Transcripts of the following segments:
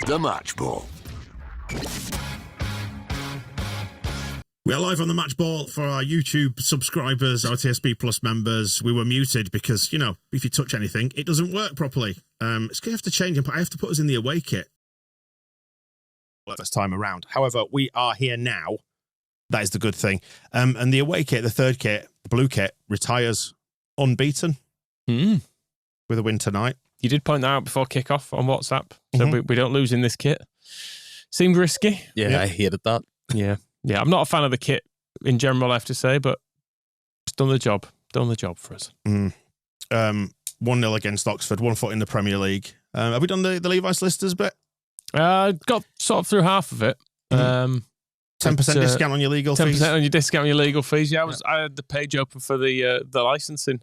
The Match Ball. We are live on the Match Ball for our YouTube subscribers, our TSB Plus members. We were muted because, you know, if you touch anything, it doesn't work properly. It's going to have to change, and I have to put us in the away kit this time around. However, we are here now. That is the good thing. And the away kit, the third kit, the blue kit, retires unbeaten with a win tonight. You did point that out before kickoff on WhatsApp, so we don't lose in this kit. Seemed risky. Yeah, I hated that. Yeah, I'm not a fan of the kit in general, I have to say, but it's done the job. Done the job for us. 1-0 against Oxford, 1 foot in the Premier League. Have we done the Levi's Listers bit? Got sort of through half of it. 10% discount on your legal fees? 10% on your discount on your legal fees. Yeah, I had the page open for the licensing.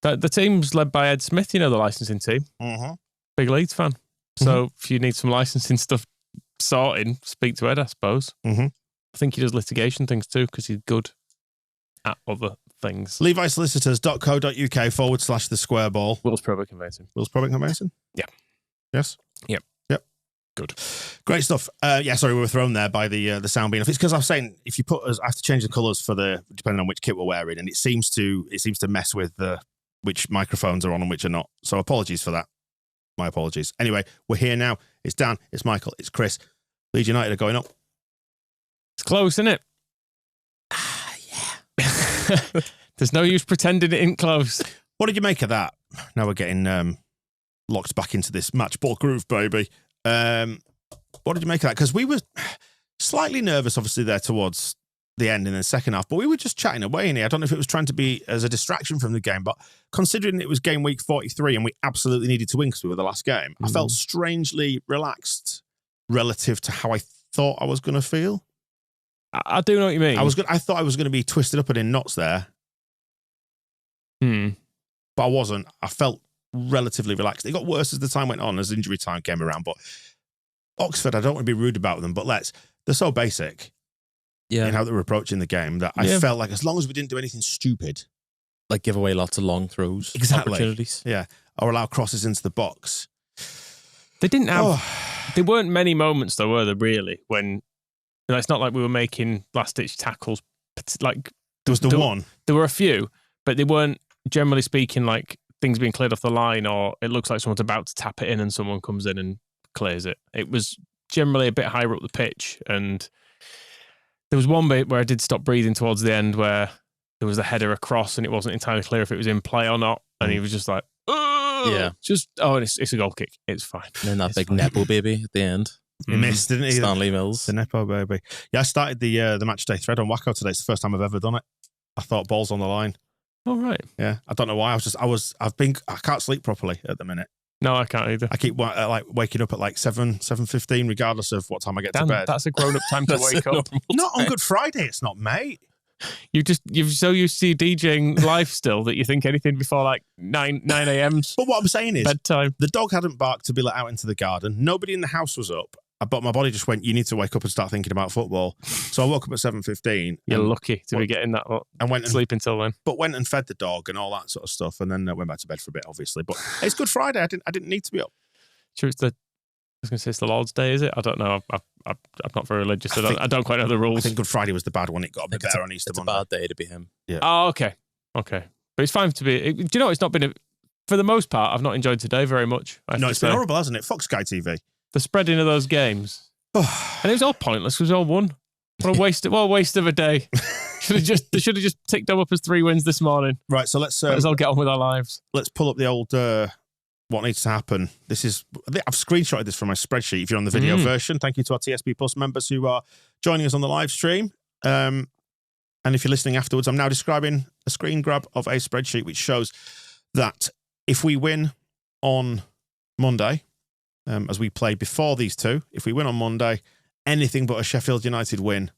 The team's led by Ed Smith, you know, the licensing team. Big Leeds fan. So if you need some licensing stuff sorting, speak to Ed, I suppose. I think he does litigation things too, because he's good at other things. Levi'sSolicitors.co.uk/the square ball. Will's Probate Conveyancing. Will's Probate Conveyancing? Yeah. Yes? Yep. Good. Great stuff. Sorry, we were thrown there by the sound being off. It's because I was saying, if you put us, I have to change the colours for depending on which kit we're wearing, and it seems to mess with which microphones are on and which are not. So apologies for that. My apologies. Anyway, we're here now. It's Dan, it's Michael, it's Chris. Leeds United are going up. It's close, isn't it? Yeah. There's no use pretending it ain't close. What did you make of that? Now we're getting locked back into this match ball groove, baby. What did you make of that? Because we were slightly nervous, obviously, there towards the end in the second half, but we were just chatting away in here. I don't know if it was trying to be as a distraction from the game, but considering it was game week 43 and we absolutely needed to win because we were the last game, I felt strangely relaxed relative to how I thought I was going to feel. I do know what you mean. I thought I was going to be twisted up and in knots there. But I wasn't. I felt relatively relaxed. It got worse as the time went on, as injury time came around. But Oxford, I don't want to be rude about them, but they're so basic in how they were approaching the game that I felt like as long as we didn't do anything stupid. Like give away lots of long throws. Exactly. Opportunities. Yeah. Or allow crosses into the box. They didn't have... There weren't many moments, though, were there, really, when... it's not like we were making last-ditch tackles. Like there was one. There were a few, but they weren't, generally speaking, like things being cleared off the line, or it looks like someone's about to tap it in and someone comes in and clears it. It was generally a bit higher up the pitch, and there was one bit where I did stop breathing towards the end where there was a header across and it wasn't entirely clear if it was in play or not, and he was just like, it's a goal kick. It's fine. And then that big Nepo baby at the end. He missed, didn't he? Stanley Mills. The Nepo baby. Yeah, I started the match day thread on Wacko today. It's the first time I've ever done it. I thought balls on the line. Oh, right. Yeah. I don't know why. I can't sleep properly at the minute. No, I can't either. I keep waking up at like 7:15, regardless of what time I get to bed. That's a grown-up time to wake up. Not on Good Friday, it's not, mate. You're so used to DJing live still that you think anything before like 9 a.m. But what I'm saying is, bedtime. The dog hadn't barked to be let out into the garden. Nobody in the house was up. But my body just went, you need to wake up and start thinking about football. So I woke up at 7:15. You're lucky to be getting that and went sleep until then. But went and fed the dog and all that sort of stuff, and then went back to bed for a bit, obviously. But it's Good Friday. I didn't need to be up. Sure, I was going to say it's the Lord's Day, is it? I don't know. I'm not very religious. I don't quite know the rules. I think Good Friday was the bad one. It got a bit better on Easter Monday. It's a bad day to be him. Yeah. Oh, okay. But it's fine to be... Do you know, it's not been... For the most part, I've not enjoyed today very much. No, it's been horrible, hasn't it? Fuck Sky TV. The spreading of those games... and it was all pointless. It was all one. What a waste of a day. They should have just ticked them up as 3 wins this morning. Right, so let's all get on with our lives. Let's pull up the old what needs to happen. I've screenshotted this from my spreadsheet if you're on the video version. Thank you to our TSB Plus members who are joining us on the live stream. And if you're listening afterwards, I'm now describing a screen grab of a spreadsheet which shows that if we win on Monday, as we play before these two, if we win on Monday, anything but a Sheffield United win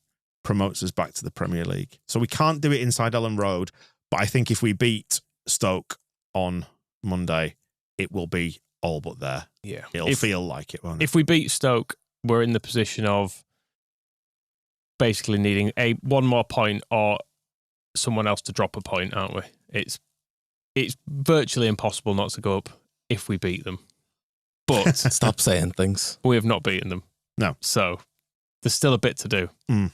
promotes us back to the Premier League. So we can't do it inside Ellen Road, but I think if we beat Stoke on Monday, it will be all but there. Yeah. It'll feel like it, won't it? If we beat Stoke, we're in the position of basically needing one more point or someone else to drop a point, aren't we? It's virtually impossible not to go up if we beat them. But Stop saying things. we have not beaten them. No. So there's still a bit to do. Mm.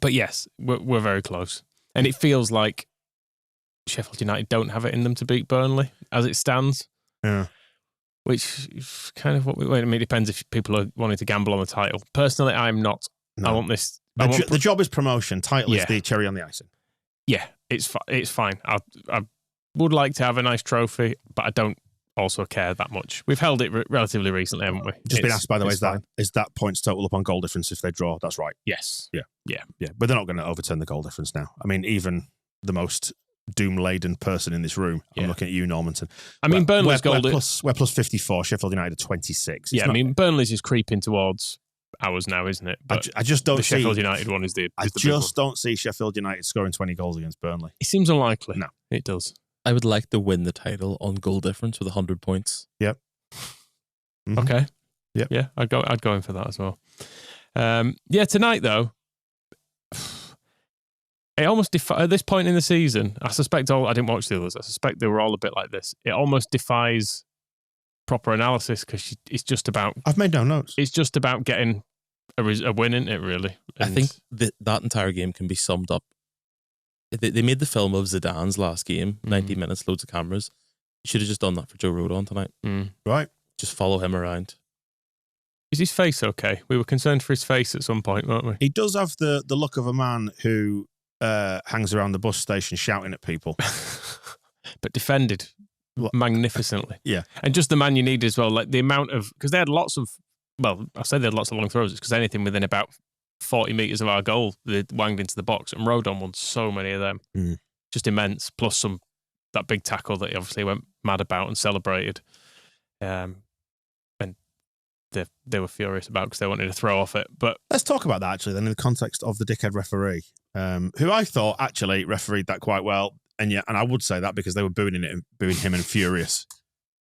But yes, we're very close. And it feels like Sheffield United don't have it in them to beat Burnley as it stands. Yeah. Which is kind of what I mean, it depends if people are wanting to gamble on the title. Personally, I'm not. No. I want this. The job is promotion. Title is the cherry on the icing. Yeah, it's fine. I would like to have a nice trophy, but I don't also care that much. We've held it relatively recently, haven't we? Just been asked, by the way, is that points total up on goal difference if they draw? That's right. Yes. Yeah. But they're not going to overturn the goal difference now. I mean, even the most doom-laden person in this room, I'm looking at you, Normanton. I mean, Burnley's goal... We're plus 54, Sheffield United are 26. I mean, Burnley's is creeping towards ours now, isn't it? But I just don't the see... Sheffield United one is the I just don't see Sheffield United scoring 20 goals against Burnley. It seems unlikely. No. It does. I would like to win the title on goal difference with 100 points. Yep. Mm-hmm. Okay. Yep. Yeah, I'd go in for that as well. Tonight though, it almost at this point in the season, I didn't watch the others. I suspect they were all a bit like this. It almost defies proper analysis because it's just about. I've made no notes. It's just about getting a win, isn't it? Really. I think that entire game can be summed up. They made the film of Zidane's last game, 90 minutes, loads of cameras. You should have just done that for Joe Rodon tonight. Right. Just follow him around. Is his face okay? We were concerned for his face at some point, weren't we? He does have the look of a man who hangs around the bus station shouting at people. But defended magnificently. Yeah. And just the man you need as well. Like the amount of... Because they had lots of... Well, I say they had lots of long throws. It's because anything within about 40 metres of our goal, they wanged into the box. And Rodon won so many of them. Just immense. Plus that big tackle that he obviously went mad about and celebrated. And they were furious about because they wanted to throw off it. But let's talk about that actually then in the context of the dickhead referee, who I thought actually refereed that quite well. And I would say that because they were booing him and furious.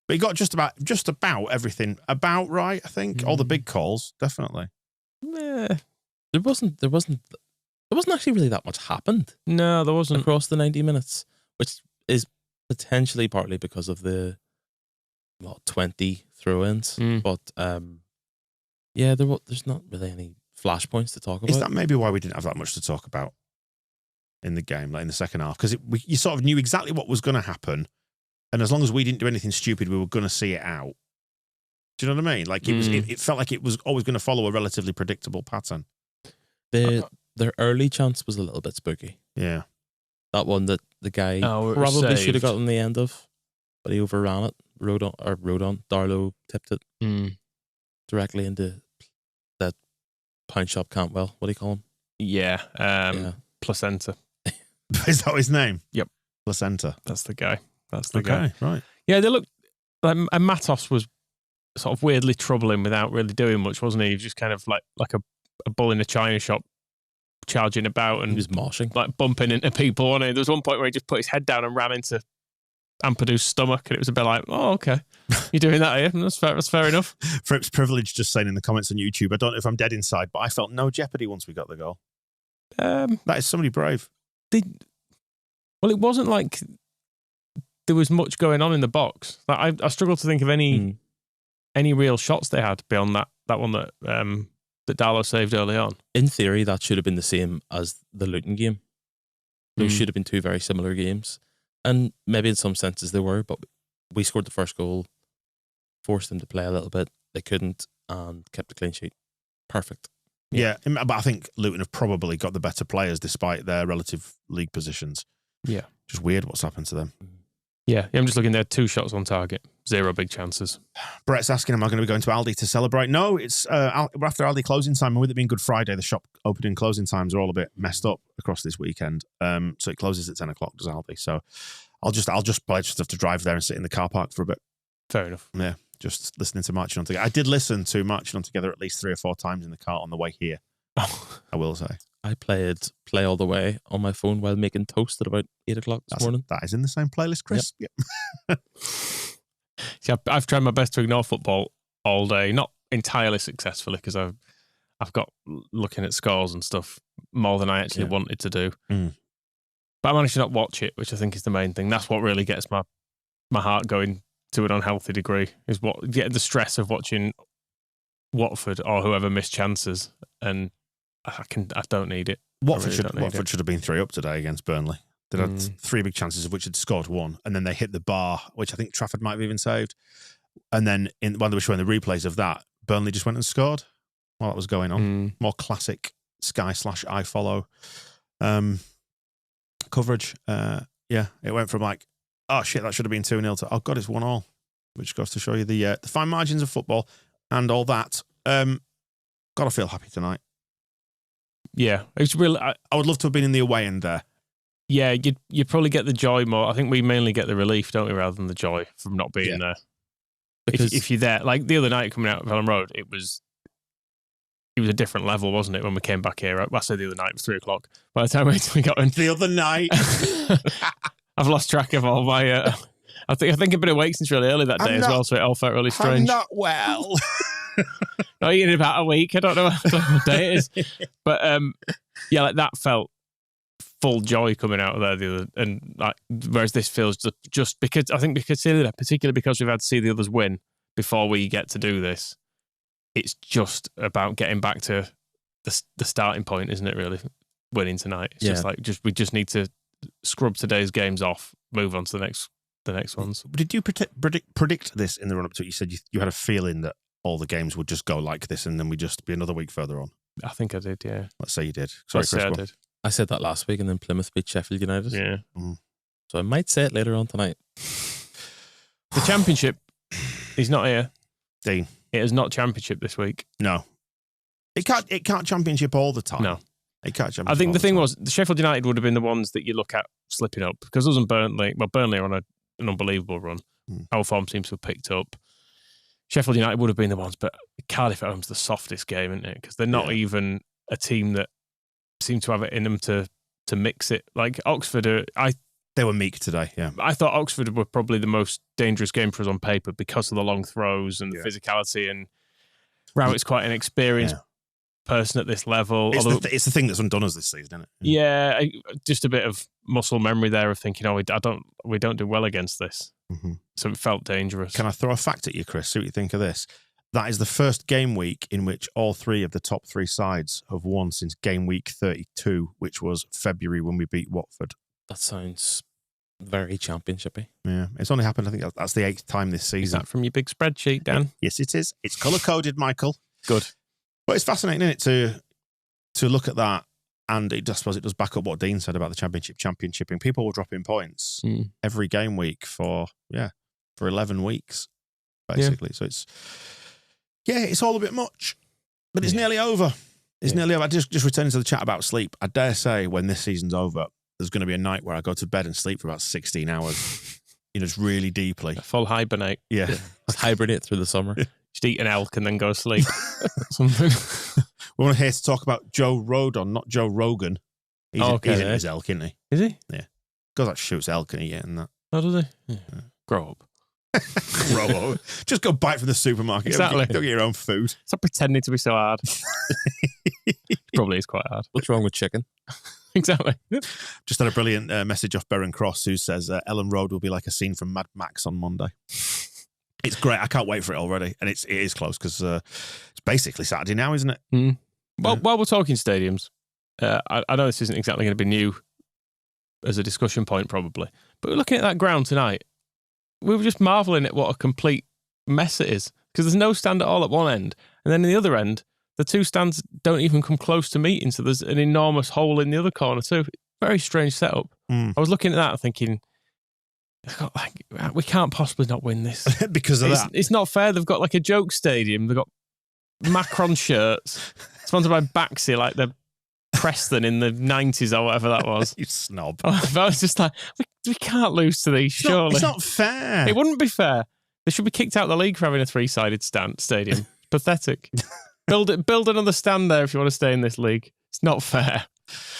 But he got just about everything about right, I think. All the big calls, definitely. Yeah. There wasn't actually really that much happened. No, there wasn't. Across the 90 minutes, which is potentially partly because of the 20 throw-ins. But there's not really any flashpoints to talk about. Is that maybe why we didn't have that much to talk about in the game, like in the second half? Because you sort of knew exactly what was going to happen. And as long as we didn't do anything stupid, we were going to see it out. Do you know what I mean? Like it felt like it was always going to follow a relatively predictable pattern. Their early chance was a little bit spooky. Yeah. That one that the guy probably probably should have gotten the end of, but he overran it. Darlow tipped it directly into that pound shop Cantwell. What do you call him? Yeah. Placenta. Is that his name? Yep. Placenta. That's the guy. That's the guy. Okay, right. Yeah, they looked like Matos was sort of weirdly troubling without really doing much, wasn't he? He was just kind of like a bull in a china shop charging about and he was moshing, like bumping into people. And there was one point where he just put his head down and ran into Ampadu's stomach, and it was a bit like, oh, okay, you're doing that here. That's fair enough. Fripp's Privilege just saying in the comments on YouTube, I don't know if I'm dead inside, but I felt no jeopardy once we got the goal. That is somebody brave. Well, it wasn't like there was much going on in the box. Like I struggle to think of any real shots they had beyond that one that Darlow saved early on. In theory, that should have been the same as the Luton game. Those should have been two very similar games. And maybe in some senses they were, but we scored the first goal, forced them to play a little bit. They couldn't and kept a clean sheet. Perfect. Yeah, but I think Luton have probably got the better players despite their relative league positions. Yeah. Just weird what's happened to them. Yeah, I'm just looking there. 2 shots on target, 0 big chances. Brett's asking, am I going to be going to Aldi to celebrate? No, it's we're after Aldi closing time. And with it being Good Friday, the shop opening and closing times are all a bit messed up across this weekend. So it closes at 10 o'clock, does Aldi. So I'll just have to drive there and sit in the car park for a bit. Fair enough. Yeah, just listening to Marching On Together. I did listen to Marching On Together at least 3 or 4 times in the car on the way here. I will say. I played Play All The Way on my phone while making toast at about 8 o'clock this morning. That is in the same playlist, Chris. Yep. See, I've tried my best to ignore football all day. Not entirely successfully because I've got looking at scores and stuff more than I actually wanted to do. But I managed to not watch it, which I think is the main thing. That's what really gets my heart going to an unhealthy degree. Is what getting the stress of watching Watford or whoever missed chances, and I don't need it. Watford should have been 3 up today against Burnley. They had 3 big chances, of which had scored 1, and then they hit the bar, which I think Trafford might have even saved. And then when they were showing the replays of that, Burnley just went and scored while that was going on. More classic Sky/iFollow coverage. It went from like, oh shit, that should have been 2-0 to, oh god, it's 1-1, which goes to show you the fine margins of football and all that. Gotta feel happy tonight. Yeah, it's really. I would love to have been in the away end there. Yeah, you'd probably get the joy more. I think we mainly get the relief, don't we, rather than the joy from not being there. Because if you're there, like the other night coming out of Vellum Road, it was a different level, wasn't it, when we came back here? Well, I said the other night, it was 3 o'clock. By the time we got in. The other night. I've lost track of all my... I think I've been awake since really early that day as well, so it all felt really strange. I'm not well. Not in about a week. I don't know what day it is. But like that felt full joy coming out of there. Whereas this feels just because I think particularly because we've had to see the others win before we get to do this. It's just about getting back to the starting point, isn't it? Really, winning tonight. It's just like we just need to scrub today's games off, move on to the next ones. Did you predict this in the run up to it? You said you had a feeling that all the games would just go like this, and then we'd just be another week further on. I think I did. Yeah. Let's say you did. Sorry, Chris. I did. I said that last week, and then Plymouth beat Sheffield United. Yeah. So I might say it later on tonight. The Championship, he's not here. Dean. It is not Championship this week. No. It can't Championship all the time. No. It can't Championship. I think the thing was, the Sheffield United would have been the ones that you look at slipping up, because us and Burnley are on an unbelievable run. Our form seems to have picked up. Sheffield United would have been the ones, but Cardiff at home's the softest game, isn't it? Because they're not even a team that seem to have it in them to mix it. Like Oxford, they were meek today, yeah. I thought Oxford were probably the most dangerous game for us on paper because of the long throws and the physicality, and Rowett's quite an experienced person at this level. It's the thing that's undone us this season, isn't it? Yeah, just a bit of muscle memory there of thinking, we don't do well against this. So it felt dangerous. Can I throw a fact at you, Chris? See what you think of this. That is the first game week in which all 3 of the top 3 sides have won since game week 32, which was February when we beat Watford. That sounds very championshipy. Yeah, it's only happened, I think that's the 8th time this season. Is that from your big spreadsheet, Dan? Yes, it is. It's colour-coded, Michael. Good. But it's fascinating, isn't it, to look at that, and I suppose it does back up what Dean said about the championshiping. People were dropping points every game week for 11 weeks, basically. So it's all a bit much, but it's nearly over. It's nearly over. I just returning to the chat about sleep. I dare say when this season's over, there's going to be a night where I go to bed and sleep for about 16 hours, just really deeply. A full hibernate. Yeah. Just hibernate through the summer. Just eat an elk and then go to sleep. Something. We're here to talk about Joe Rodon, not Joe Rogan. He's in his elk, isn't he? Is he? Yeah. Goes out, shoots elk and eat and that. Oh, does he? Yeah. Grow up. Grow up. Just go buy from the supermarket. Exactly. Don't get your own food. Stop pretending to be so hard. Probably is quite hard. What's wrong with chicken? Exactly. Just had a brilliant message off Baron Cross who says Ellen Road will be like a scene from Mad Max on Monday. It's great. I can't wait for it already. And it is close because it's basically Saturday now, isn't it? Well, while we're talking stadiums, I know this isn't exactly going to be new as a discussion point probably, but we're looking at that ground tonight. We were just marvelling at what a complete mess it is, because there's no stand at all at one end, and then in the other end, the 2 stands don't even come close to meeting, so there's an enormous hole in the other corner too. Very strange setup. I was looking at that thinking, we can't possibly not win this. Because of that. It's not fair. They've got like a joke stadium. They've got Macron shirts, sponsored by Baxi, like the Preston in the 90s or whatever that was. You snob. I was just like, we can't lose to these, surely. It's not fair. It wouldn't be fair. They should be kicked out of the league for having a 3-sided stadium. Pathetic. Build another stand there if you want to stay in this league. It's not fair.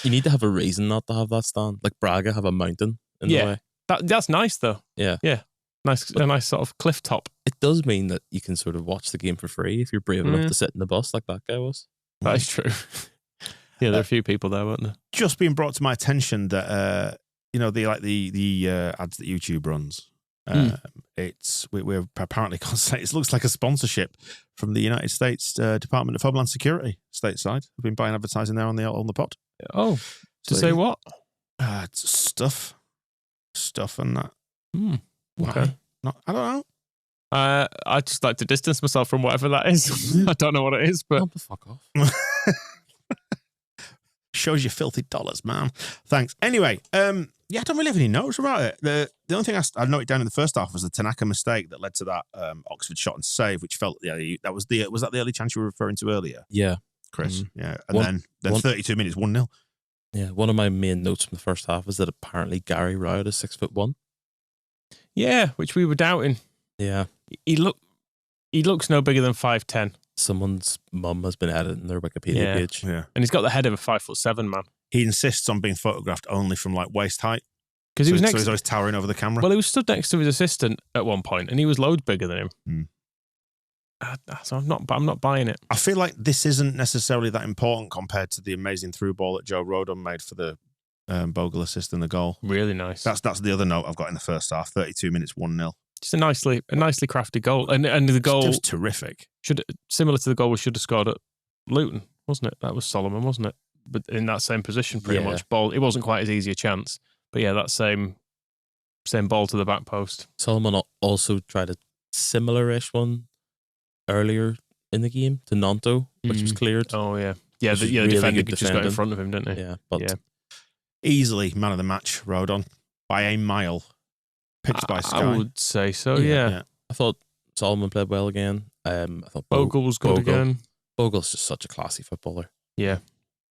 You need to have a reason not to have that stand. Like Braga have a mountain in the way. That's nice though. Yeah. Yeah. A nice sort of cliff top. It does mean that you can sort of watch the game for free if you're brave enough to sit in the bus like that guy was. That is true. Yeah, there are a few people there, weren't there? Just being brought to my attention that the ads that YouTube runs. we're apparently it looks like a sponsorship from the United States Department of Homeland Security stateside. We've been buying advertising there on the pod. Oh, to say what? It's stuff and that. Okay. I don't know. I just like to distance myself from whatever that is. I don't know what it is, but Oh, fuck off. Shows you filthy dollars, man. Thanks. Anyway, I don't really have any notes about it. The only thing I noted down in the first half was the Tanaka mistake that led to that Oxford shot and save, which felt was that the early chance you were referring to earlier? Yeah, Chris. Yeah, and then 32 minutes, 1-0. Yeah, one of my main notes from the first half is that apparently Gary Rowett is 6'1". yeah, which we were doubting. Yeah, He looks no bigger than 5'10", someone's mum has been editing their Wikipedia page. Yeah, and he's got the head of a 5'7" man. he insists on being photographed only from like waist height Because he was so he's always towering over the camera. Well, he was stood next to his assistant at one point, and he was loads bigger than him. So I'm not buying it. I feel like this isn't necessarily that important compared to the amazing through ball that Joe Rodon made for the Bogle assist in the goal. Really nice. That's the other note I've got in the first half. 32 minutes, 1-0. Just a nicely crafted goal, and the goal It was terrific. similar to the goal we should have scored at Luton, wasn't it? That was Solomon, wasn't it? But in that same position, pretty much. Ball. It wasn't quite as easy a chance, but yeah, that same ball to the back post. Solomon also tried a similar-ish one earlier in the game to Nanto, which was cleared. Oh yeah, the really defender good just got in front of him, didn't he? Yeah, but Easily man of the match, Rodon, by a mile. Pitched by Sky. I would say so. Yeah. I thought Solomon played well again. I thought Bogle was good again. Bogle's just such a classy footballer. Yeah.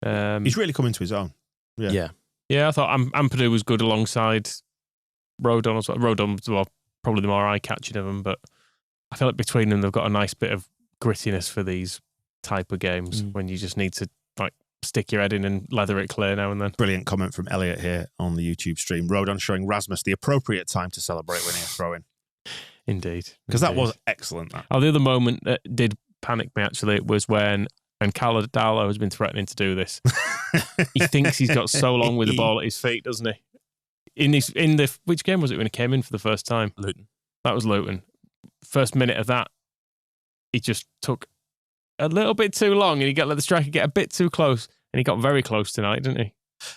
He's really come into his own. Yeah. I thought Ampadu was good alongside Rodon as well. Rodon was probably the more eye-catching of them, but I feel like between them they've got a nice bit of grittiness for these type of games when you just need to like stick your head in and leather it clear now and then. Brilliant comment from Elliot here on the YouTube stream. Rodon showing Rasmus the appropriate time to celebrate winning a throw-in. Indeed. Because that was excellent. That. The other moment that did panic me actually was when Caladalo has been threatening to do this. He thinks he's got so long with the ball at his feet, doesn't he? Which game was it when he came in for the first time? Luton. That was Luton. First minute of that, he just took a little bit too long, and he let the striker get a bit too close, and he got very close tonight, didn't he?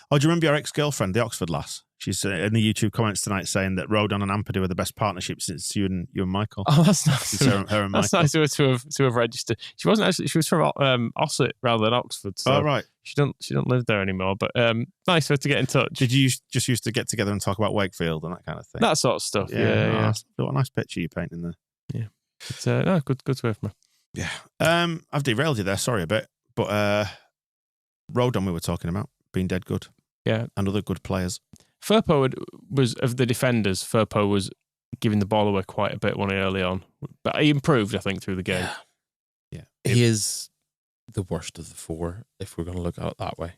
Oh, do you remember your ex-girlfriend, the Oxford lass? She's in the YouTube comments tonight saying that Rodon and Ampadu are the best partnership since you and Michael. Oh, that's nice. Her and that's Michael. nice to have registered. She wasn't actually. She was from Ossett rather than Oxford. So right. She don't live there anymore. But nice for her to get in touch. Did you just used to get together and talk about Wakefield and that kind of thing? That sort of stuff. Yeah. What a nice picture you're painting there. Yeah. It's no good to hear from her. Yeah. I've derailed you there. Sorry a bit, but Rodon we were talking about being dead good. Yeah. And other good players. Firpo was of the defenders. Firpo was giving the ball away quite a bit early on, but he improved, I think, through the game. Yeah. He is the worst of the four, if we're going to look at it that way.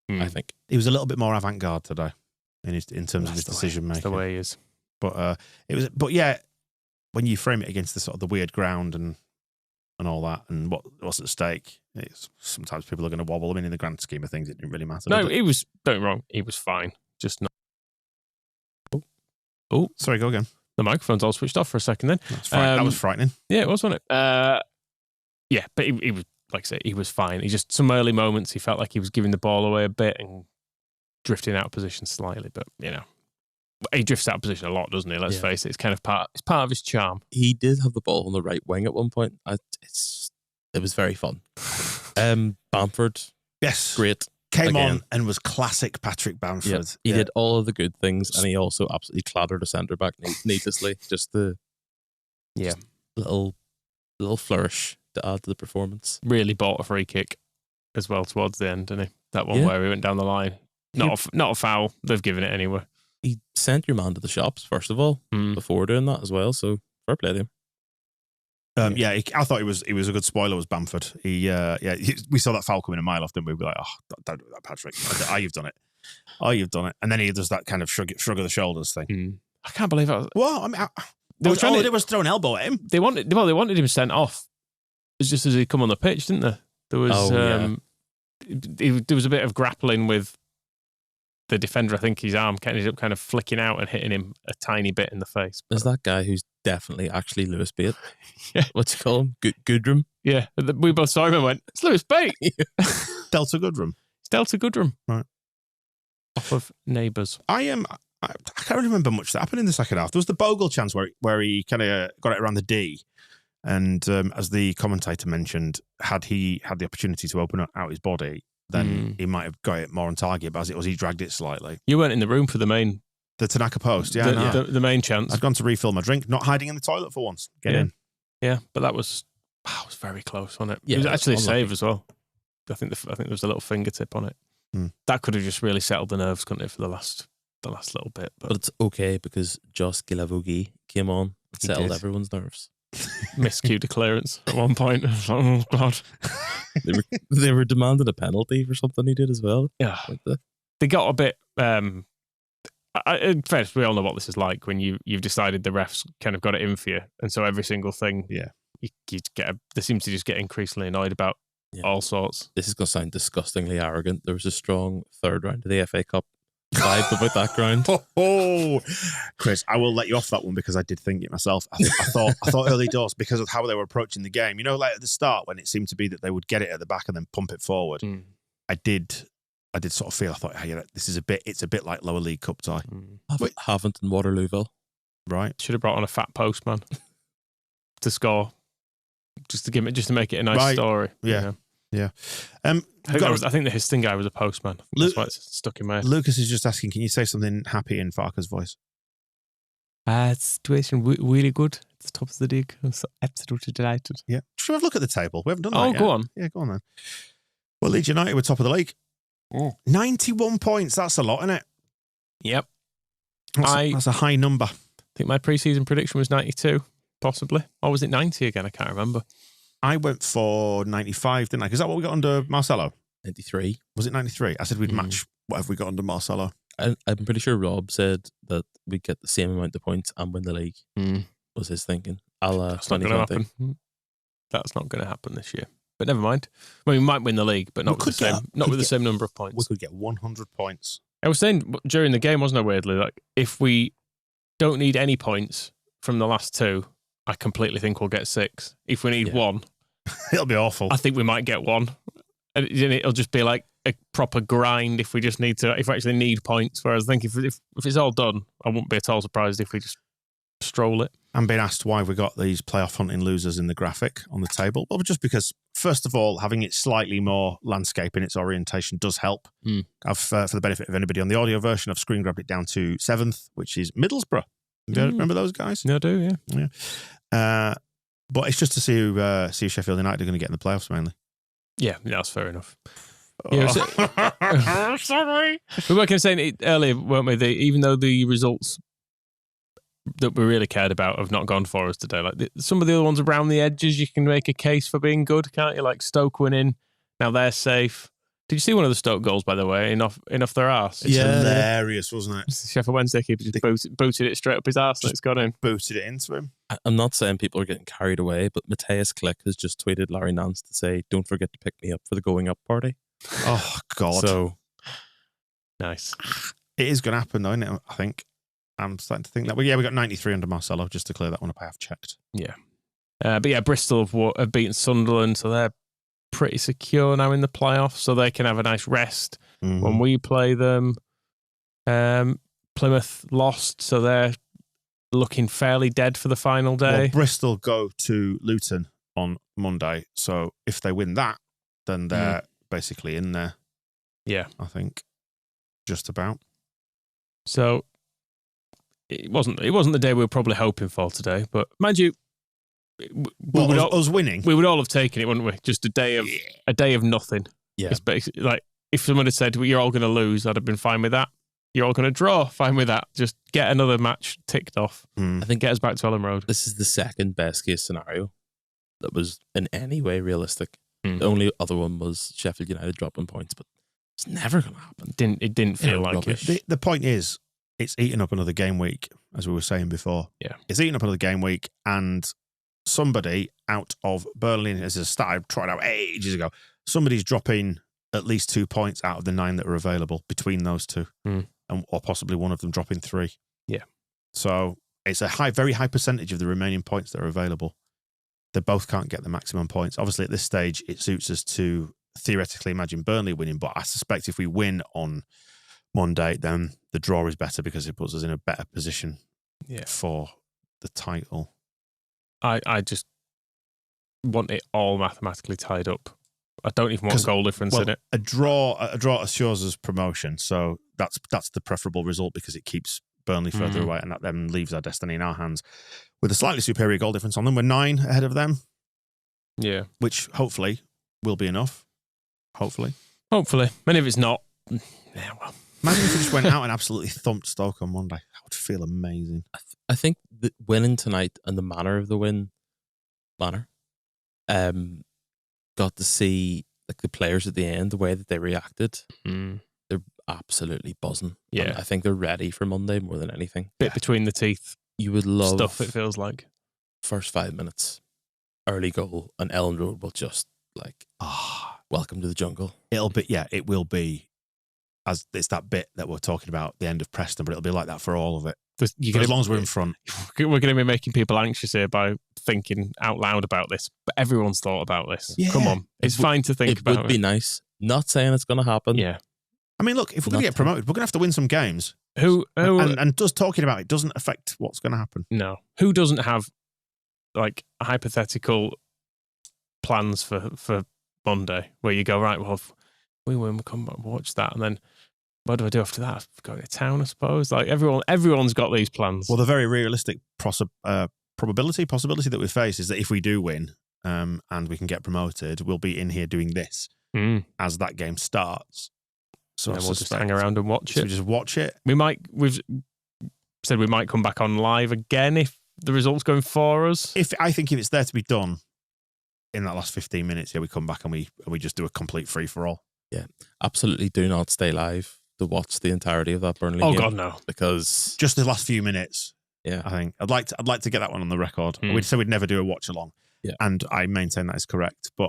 I think he was a little bit more avant-garde today in terms of his decision making. That's the way he is. But when you frame it against the sort of the weird ground and all that, and what's at stake, sometimes people are going to wobble. I mean, in the grand scheme of things, it didn't really matter. No, he was. Don't get me wrong, he was fine. Just not. Oh, sorry, go again. The microphone's all switched off for a second. Then that was frightening. Yeah, it was, wasn't it? Yeah, but he was, like I say, he was fine. He just some early moments he felt like he was giving the ball away a bit and drifting out of position slightly. But he drifts out of position a lot, doesn't he? Let's face it. It's kind of part of his charm. He did have the ball on the right wing at one point. It was very fun. Bamford, yes, great. Came on and was classic Patrick Bamford. He did all of the good things, and he also absolutely clattered a centre back needlessly. Just the little flourish to add to the performance. Really bought a free kick as well towards the end, didn't he? That one where he went down the line. Not a foul. They've given it anyway. He sent your man to the shops first of all before doing that as well. So fair play to him. I thought he was a good spoiler. Was Bamford? We saw that foul coming a mile off, didn't we? We'd be like, don't do that, Patrick. You've done it. You've done it. And then he does that kind of shrug of the shoulders thing. I can't believe it. Well, I mean, they were trying to. It was throw an elbow at him. They wanted him sent off. It's just as he come on the pitch, didn't they? There was there was a bit of grappling with the defender. I think his arm ended up kind of flicking out and hitting him a tiny bit in the face. There's that guy who's definitely actually Lewis Bate. Yeah. What's he call him? Goodrum? Yeah, we both saw him and went, it's Lewis Bate. Delta Goodrum. It's Delta Goodrum. Right. Off of Neighbours. I can't remember much that happened in the second half. There was the Bogle chance where he kind of got it around the D. And as the commentator mentioned, had he had the opportunity to open out his body, then he might have got it more on target. But as it was, he dragged it slightly. You weren't in the room for the Tanaka post, yeah. The main chance. I'd gone to refill my drink, not hiding in the toilet for once. Get in. Yeah, but that was very close, wasn't it? Yeah, it was actually a unlucky. save as well. I think there was a little fingertip on it. That could have just really settled the nerves, couldn't it, for the last little bit? But it's okay because Joss Gilavogi came on and settled everyone's nerves. Miscued a clearance at one point. Oh God! They were demanding a penalty for something he did as well. Yeah, they got a bit. In fairness, we all know what this is like when you've decided the refs kind of got it in for you, and so every single thing, you get. They seem to just get increasingly annoyed about all sorts. This is going to sound disgustingly arrogant. There was a strong third round of the FA Cup vibe about that ground. Chris, I will let you off that one because I did think it myself. I thought early doors, because of how they were approaching the game. You know, like at the start when it seemed to be that they would get it at the back and then pump it forward. I did sort of feel, I thought, hey, this is it's a bit like lower league cup tie. Havant and Waterlooville. Right. Should have brought on a fat postman to score. Just to make it a nice story. Yeah. Yeah. I think the Histon guy was a postman. That's why it's stuck in my head. Lucas is just asking, can you say something happy in Farker's voice? Situation really good. It's top of the league. I'm so absolutely delighted. Yeah. Should we have a look at the table? We haven't done that yet. Go on. Yeah, go on then. Well, Leeds United were top of the league. 91 points. That's a lot, isn't it? Yep. That's a high number. I think my pre-season prediction was 92, possibly. Or was it 90 again? I can't remember. I went for 95, didn't I? Is that what we got under Marcelo? 93. Was it 93? I said we'd match whatever we got under Marcelo. I'm pretty sure Rob said that we'd get the same amount of points and win the league. Was his thinking. That's not going to happen. That's not going to happen this year. But never mind. Well, we might win the league, but not with the same number of points. We could get 100 points. I was saying during the game, wasn't I, weirdly, like if we don't need any points from the last two, I completely think we'll get 6. If we need 1, it'll be awful. I think we might get 1. And it'll just be like a proper grind if we actually need points. Whereas I think if it's all done, I wouldn't be at all surprised if we just stroll it. I'm being asked why we got these playoff hunting losers in the graphic on the table. Well, just because, first of all, having it slightly more landscape in its orientation does help. I've, for the benefit of anybody on the audio version, I've screen grabbed it down to 7th, which is Middlesbrough. Remember those guys? Yeah, I do, yeah. But it's just to see who Sheffield United are going to get in the playoffs, mainly. Yeah, that's fair enough. Sorry. We were kind of saying it earlier, weren't we? Even though the results that we really cared about have not gone for us today, like some of the other ones around the edges, you can make a case for being good, can't you? Like Stoke winning, now they're safe. Did you see one of the Stoke goals, by the way, enough their arse? It's hilarious, wasn't it? Sheffield Wednesday keeper just booted it straight up his arse and it's got in. Booted it into him. I'm not saying people are getting carried away, but Matthias Klick has just tweeted Larry Nance to say, don't forget to pick me up for the going up party. Oh, God. So nice. It is going to happen, though, isn't it? I think. I'm starting to think that. Well, yeah, we got 93 under Marcelo, just to clear that one up. I have checked. Yeah. But yeah, Bristol have beaten Sunderland, so they're pretty secure now in the playoffs, so they can have a nice rest when we play them. Plymouth lost, so they're looking fairly dead for the final day. Well, Bristol go to Luton on Monday, so if they win that, then they're basically in there. Yeah. I think. Just about. So it wasn't the day we were probably hoping for today, but mind you, us winning, we would all have taken it, wouldn't we? Just a day of nothing. Yeah, it's basically like if someone had said, well, "You're all going to lose," I'd have been fine with that. You're all going to draw, fine with that. Just get another match ticked off. I think get us back to Ellen Road. This is the second best case scenario that was in any way realistic. The only other one was Sheffield United dropping points, but it's never going to happen. It didn't feel like rubbish. it. The point is, it's eaten up another game week, as we were saying before. Yeah, it's eaten up another game week, and somebody out of Berlin, as a stat I tried out ages ago, somebody's dropping at least 2 points out of the 9 that are available between those two, or possibly one of them dropping 3. Yeah. So it's a very high percentage of the remaining points that are available. They both can't get the maximum points. Obviously, at this stage, it suits us to theoretically imagine Burnley winning, but I suspect if we win on Monday, then the draw is better because it puts us in a better position for the title. I just want it all mathematically tied up. I don't even want goal difference in it. A draw assures us promotion, so that's the preferable result because it keeps Burnley further away, and that then leaves our destiny in our hands. With a slightly superior goal difference on them, we're 9 ahead of them. Yeah, which hopefully will be enough. Hopefully. And if it's not, yeah, well. Imagine if we just went out and absolutely thumped Stoke on Monday. That would feel amazing. I think the winning tonight and the manner of the win, got to see like the players at the end, the way that they reacted. They're absolutely buzzing. Yeah, and I think they're ready for Monday more than anything. Bit between the teeth. You would love stuff. It feels like first 5 minutes, early goal, and Ellen Road will just like welcome to the jungle. It will be. As it's that bit that we're talking about, the end of Preston, but it'll be like that for all of it. As long as we're in front. We're going to be making people anxious here by thinking out loud about this, but everyone's thought about this. Yeah. Come on. It's fine to think about it. It would be nice. Not saying it's going to happen. Yeah. I mean, look, if we're going to get promoted, we're going to have to win some games. And just talking about it doesn't affect what's going to happen. No. Who doesn't have like hypothetical plans for Monday where you go, right, well, if we win, we'll come back and watch that, and then what do I do after that? Go to town, I suppose. Like everyone's got these plans. Well, the very realistic possibility that we face is that if we do win and we can get promoted, we'll be in here doing this as that game starts. So we'll just hang around and watch it. We just watch it. We've said we might come back on live again if the result's going for us. I think if it's there to be done in that last 15 minutes, we come back and we just do a complete free for all. Yeah, absolutely. Do not stay live to watch the entirety of that Burnley game. Oh God, no! Because just the last few minutes. Yeah, I think I'd like to get that one on the record. We'd say we'd never do a watch along. Yeah, and I maintain that is correct. But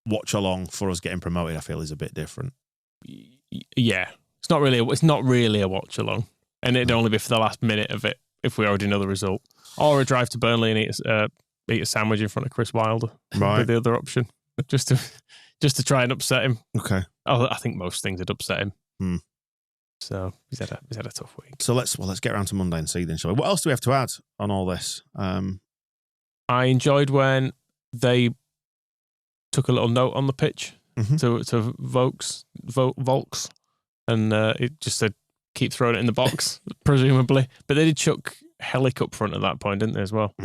watch along for us getting promoted, I feel, is a bit different. Yeah, it's not really a watch along, and it'd only be for the last minute of it if we already know the result, or a drive to Burnley and eat a sandwich in front of Chris Wilder. Right, with the other option, just to try and upset him. Okay. Oh, I think most things would upset him. So he's had a tough week. So let's get around to Monday and see then, shall we? What else do we have to add on all this? I enjoyed when they took a little note on the pitch to Volks, and it just said, keep throwing it in the box, presumably. But they did chuck Hellick up front at that point, didn't they, as well?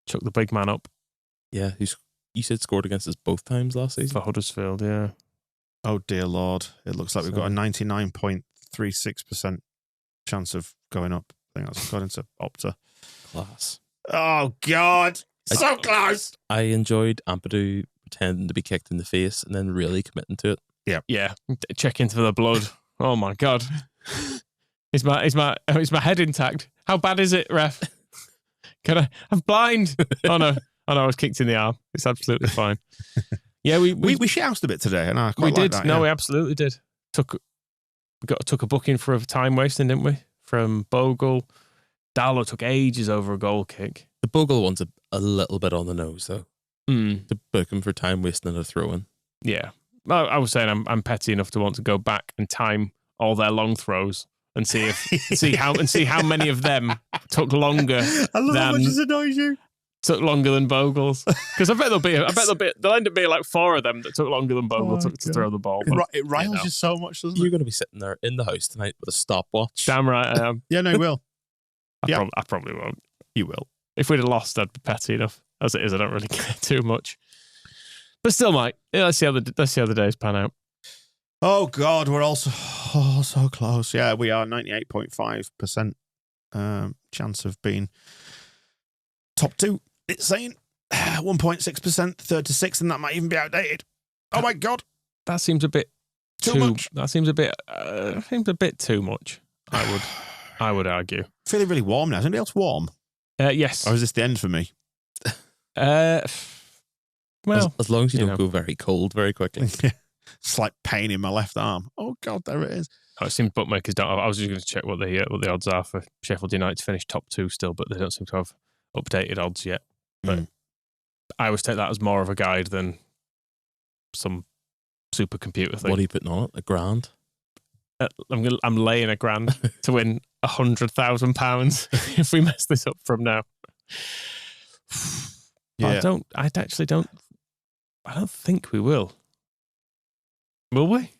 Chuck the big man up. Yeah, you said scored against us both times last season? For Huddersfield, yeah. Oh, dear Lord. It looks like we've got a 99.36% chance of going up. I think that's according to Opta. Class. Oh, God. So close. I enjoyed Ampadu pretending to be kicked in the face and then really committing to it. Yeah. Yeah. Check into the blood. Oh, my God. Is my head intact? How bad is it, ref? I'm blind. Oh, no. I was kicked in the arm. It's absolutely fine. Yeah, we shoused a bit today, and I quite we like did. that. No, we absolutely did. Took a booking for a time wasting, didn't we? From Bogle. Darlow took ages over a goal kick. The Bogle one's a little bit on the nose, though. To book him for time wasting and a throw-in. Yeah, I was saying I'm petty enough to want to go back and time all their long throws and see how many of them took longer. I love how much this annoys you. Took longer than Bogle's, there'll end up being like 4 of them that took longer than Bogle to throw the ball. But, it riles you so much, doesn't it? You're going to be sitting there in the house tonight with a stopwatch. Damn right I am. Yeah, no, you will. I probably won't. You will. If we'd have lost, I'd be petty enough. As it is, I don't really care too much. But still, Mike, let's see how the days pan out. Oh God, we're also so close. Yeah, we are 98.5% chance of being top 2. It's saying 1.6%, 36, and that might even be outdated. Oh my God, that seems a bit too much. That seems a bit too much. I would argue. Feeling really warm now. Is anybody else warm? Yes. Or is this the end for me? Well, as long as you don't go very cold very quickly. Slight pain in my left arm. Oh God, there it is. It seems bookmakers don't have. I was just going to check what the odds are for Sheffield United to finish top 2 still, but they don't seem to have updated odds yet. But I always take that as more of a guide than some supercomputer thing. What are you putting on it? £1,000? I'm laying £1,000 to win £100,000 if we mess this up from now. Yeah. I don't think we will. Will we?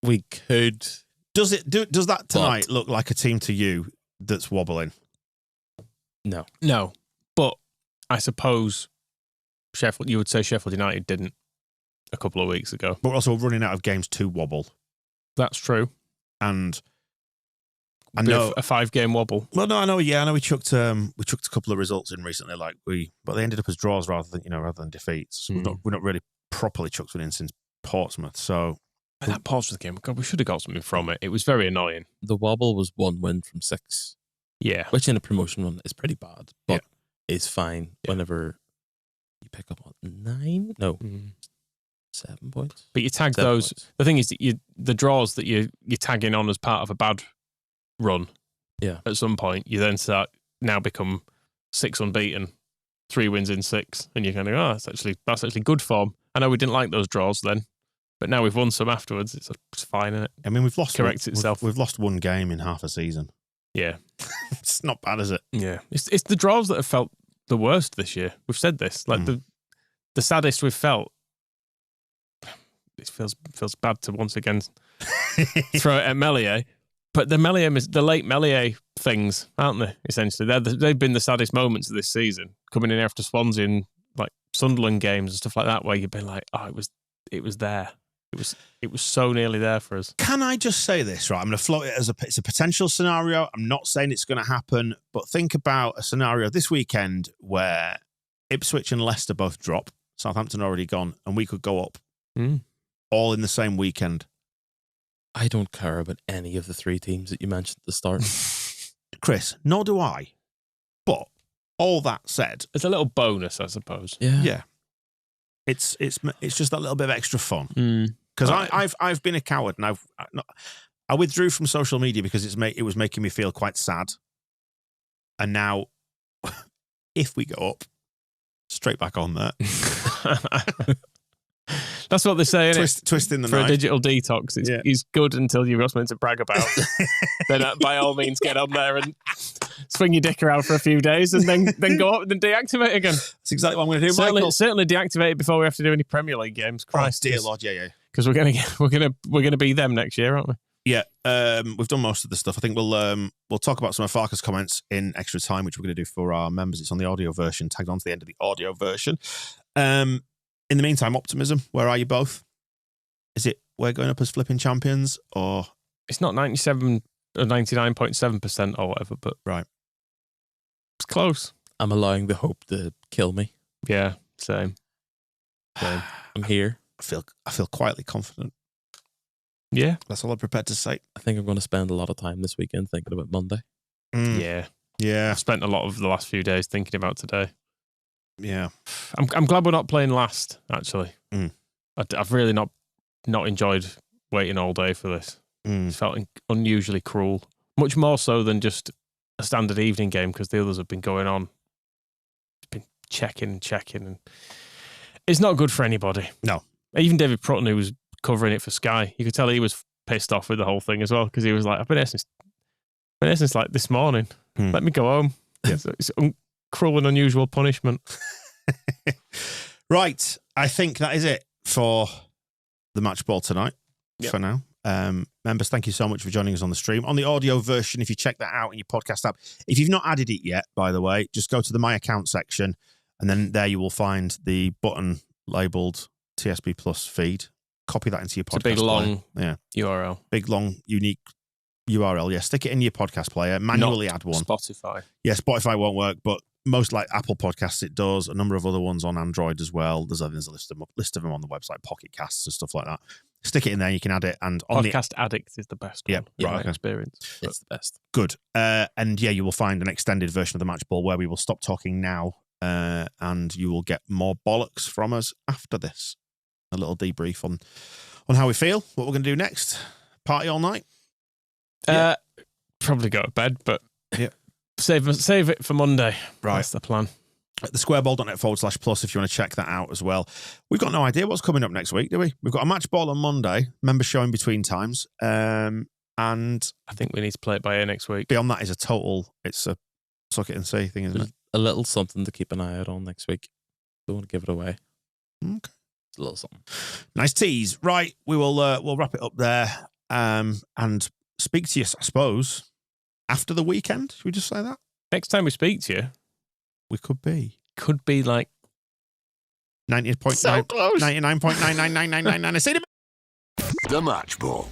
We could. Does that tonight look like a team to you that's wobbling? No. But I suppose you would say Sheffield United didn't a couple of weeks ago. But we're also running out of games to wobble. That's true. And I know a 5-game wobble. Well, no, I know. Yeah, I know. We chucked a couple of results in recently, but they ended up as draws rather than defeats. So we're not really properly chucked one in since Portsmouth. So and that Portsmouth game, God, we should have got something from it. It was very annoying. The wobble was 1 win from 6. Yeah, which in a promotion run is pretty bad, but is fine whenever you pick up 9. No. 7 points. But you tag 7 those. points. The thing is, that the draws that you're tagging on as part of a bad run. Yeah. At some point, you then now become 6 unbeaten, 3 wins in 6, and you're kind of that's actually good form. I know we didn't like those draws then, but now we've won some afterwards. It's fine, isn't it? I mean, we've lost. Corrects itself. We've lost 1 game in half a season. Yeah. It's not bad, is it? Yeah. It's the draws that have felt the worst this year. We've said this. Like the saddest we've felt. It feels bad to once again throw it at Melier. But the late Melier things, aren't they? Essentially, they've been the saddest moments of this season. Coming in after Swansea and like Sunderland games and stuff like that, where you've been like, oh, it was there. It was so nearly there for us. Can I just say this, right? I'm going to float it as it's a potential scenario. I'm not saying it's going to happen, but think about a scenario this weekend where Ipswich and Leicester both drop. Southampton already gone, and we could go up all in the same weekend. I don't care about any of the 3 teams that you mentioned at the start. Chris, nor do I. But all that said, it's a little bonus, I suppose. Yeah. It's just that little bit of extra fun. Because I've been a coward and I withdrew from social media because it was making me feel quite sad. And now, if we go up, straight back on there. That's what they say, isn't it? Twist in the For knife. a digital detox, it's good until you've got something to brag about. Then by all means get on there and swing your dick around for a few days and then go up and then deactivate again. That's exactly what I'm going to do, Michael. Certainly deactivate it before we have to do any Premier League games. Christ, dear Lord, yeah. Because we're gonna be them next year, aren't we? Yeah, we've done most of the stuff. I think we'll talk about some of Farke's comments in extra time, which we're going to do for our members. It's on the audio version, tagged on to the end of the audio version. In the meantime, optimism. Where are you both? Is it we're going up as flipping champions, or it's not 97 or 99.7% or whatever, but right, it's close. I'm allowing the hope to kill me. Yeah, same. I'm here. I feel quietly confident. Yeah, that's all I'm prepared to say. I think I'm going to spend a lot of time this weekend thinking about Monday. Yeah. I've spent a lot of the last few days thinking about today. Yeah, I'm glad we're not playing last. Actually, I've really not enjoyed waiting all day for this. It's felt unusually cruel, much more so than just a standard evening game because the others have been going on. It's been checking, and it's not good for anybody. No, even David Prutton, who was covering it for Sky, you could tell he was pissed off with the whole thing as well because he was like, "I've been here since like this morning. Let me go home." Yeah. It's cruel and unusual punishment. Right. I think that is it for the match ball tonight for now. Members, thank you so much for joining us on the stream. On the audio version, if you check that out in your podcast app, if you've not added it yet, by the way, just go to the My Account section and then there you will find the button labeled TSB Plus feed. Copy that into your podcast player. It's a big, long URL. Big, long, unique URL. Yeah, stick it in your podcast player. Manually add one. Spotify. Yeah, Spotify won't work, but most like Apple Podcasts, it does. A number of other ones on Android as well. There's a list of them on the website, Pocket Casts and stuff like that. Stick it in there, you can add it. And on Podcast Addict is the best one, in my experience. It's the best. Good. And yeah, you will find an extended version of the match ball where we will stop talking now and you will get more bollocks from us after this. A little debrief on how we feel, what we're going to do next. Party all night? Probably go to bed, but yeah. Save it for Monday. Right. That's the plan. At thesquareball.net/plus if you want to check that out as well. We've got no idea what's coming up next week, do we? We've got a match ball on Monday, member show in between times. And I think we need to play it by ear next week. Beyond that is it's a suck it and see thing, isn't it? A little something to keep an eye out on next week. Don't want to give it away. Okay. It's a little something. Nice tease. Right. We'll wrap it up there and speak to you, I suppose, after the weekend. Should we just say that? Next time we speak to you, we could be like 90.9. So close. 99.99999. I see The match ball.